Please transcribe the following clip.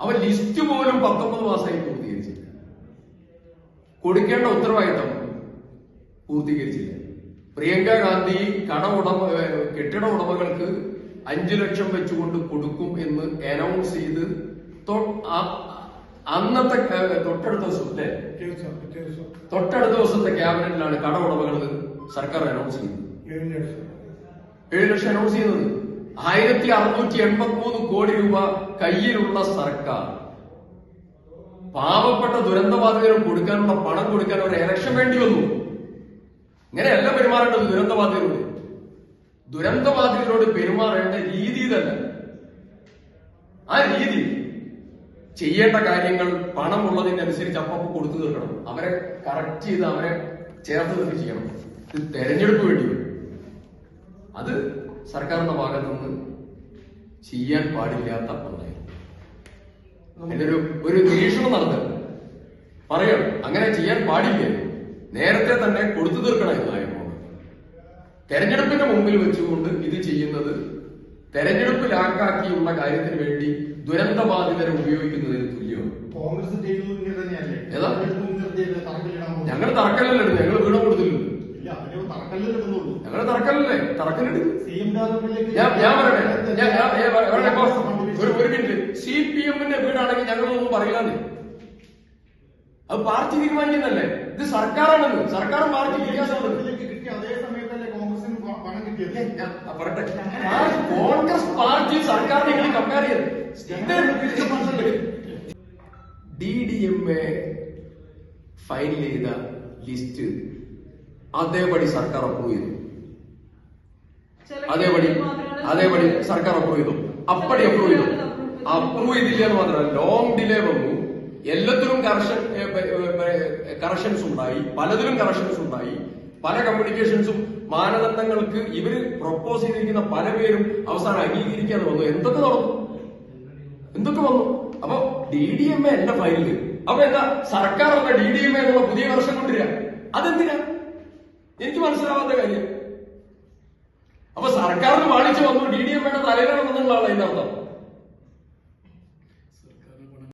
അവൻ ലിസ്റ്റ് പോലും 19 മാസമായി പൂർത്തീകരിച്ചില്ല. കൊടുക്കേണ്ട ഉത്തരവാദിത്തം പൂർത്തീകരിച്ചില്ല. പ്രിയങ്ക ഗാന്ധി കെട്ടിട ഉടമകൾക്ക് 5 ലക്ഷം വെച്ചുകൊണ്ട് കൊടുക്കും എന്ന് അനൗൺസ് ചെയ്ത് അന്നത്തെ തൊട്ടടുത്ത ദിവസത്തെ ക്യാബിനറ്റിലാണ് കട ഉടമകൾ സർക്കാർ അനൗൺസ് ചെയ്യുന്നത്. 7 ലക്ഷം അനൗൺസ് ചെയ്യുന്നത്. 1683 കോടി രൂപ കയ്യിലുള്ള സർക്കാർ പാവപ്പെട്ട ദുരന്തബാധിതരും കൊടുക്കാനുള്ള പണം കൊടുക്കാൻ ഒരു ഇലക്ഷൻ വേണ്ടി വന്നു. ഇങ്ങനെയല്ല പെരുമാറേണ്ടത്. ദുരന്തബാധിതരോട് പെരുമാറേണ്ട രീതി തന്നെ. ആ രീതി ചെയ്യേണ്ട കാര്യങ്ങൾ പണമുള്ളതിനനുസരിച്ച് അപ്പപ്പോൾ കൊടുത്തു തീർക്കണം. അവരെ കറക്റ്റ് ചെയ്ത് അവരെ ചേർത്ത് നിർത്തി ചെയ്യണം. ഇത് തെരഞ്ഞെടുപ്പ് വേണ്ടി വരും. അത് സർക്കാരിന്റെ ഭാഗത്തു നിന്ന് ചെയ്യാൻ പാടില്ലാത്ത ഒന്നായിരുന്നു. എന്റെ ഒരു നിരീക്ഷണം നടന്നത് പറയണം. അങ്ങനെ ചെയ്യാൻ പാടില്ല. നേരത്തെ തന്നെ കൊടുത്തു തീർക്കണമായിരുന്നു. തെരഞ്ഞെടുപ്പിന്റെ മുമ്പിൽ വെച്ചുകൊണ്ട് ഇത് ചെയ്യുന്നത് തെരഞ്ഞെടുപ്പിലാക്കാക്കിയുള്ള കാര്യത്തിന് വേണ്ടി ദുരന്തബാധിതരെ ഉപയോഗിക്കുന്നതിന് തുല്യമാണ്. ഞങ്ങൾ തറക്കല്ലല്ലേ എടുത്തു. ഞങ്ങൾ വീണ കൊടുത്തില്ലല്ലോ. ഞങ്ങൾ തറക്കല്ലല്ലേ തറക്കല്ലെടുക്കും. ഞാൻ പറയട്ടെ, ഒരു മിനിറ്റ്. CPM-ന്റെ വീടാണെങ്കിൽ ഞങ്ങളൊന്നും പറയില്ലാന്നേ. അത് പാർട്ടി തീരുമാനിക്കുന്നല്ലേ. ഇത് സർക്കാരാണെന്ന്. സർക്കാരും പാർട്ടി വ്യത്യാസമുണ്ട്. പറട്ടെ, കോൺഗ്രസ് പാർട്ടി സർക്കാരിനെ നിങ്ങൾ കമ്പയർ ചെയ്ത് DDMA ഫൈനൽ ചെയ്ത ലിസ്റ്റ് അതേപടി സർക്കാർ അപ്രൂവ് ചെയ്തു. അതേപടി സർക്കാർ അപ്രൂവ് ചെയ്തു. അപ്പടി അപ്രൂവ് ചെയ്തില്ല എന്ന് മാത്രമല്ല, ലോങ് ഡിലേ വന്നു. എല്ലാത്തിലും കറക്ഷൻസ് ഉണ്ടായി. പലതിലും കറക്ഷൻസ് ഉണ്ടായി. പല കമ്മ്യൂണിക്കേഷൻസും മാനദണ്ഡങ്ങൾക്ക് ഇവര് പ്രൊപ്പോസ് ചെയ്തിരിക്കുന്ന പല പേരും അവസാനം അംഗീകരിക്കാതെ വന്നു. എന്തൊക്കെ വന്നു. അപ്പൊ DDMA എന്റെ ഫയലില്. അപ്പൊ എന്താ സർക്കാർ എന്താ DDMA എന്നുള്ള പുതിയ വർഷം കൊണ്ടുവരിക? അതെന്തിനാ? എനിക്ക് മനസ്സിലാവാത്ത കാര്യം. അപ്പൊ സർക്കാരിന് വാണിജ്യം വന്നു, DDMA തലയിലാണ് വന്നുള്ളതാണ് അതിന്റെ അർത്ഥം.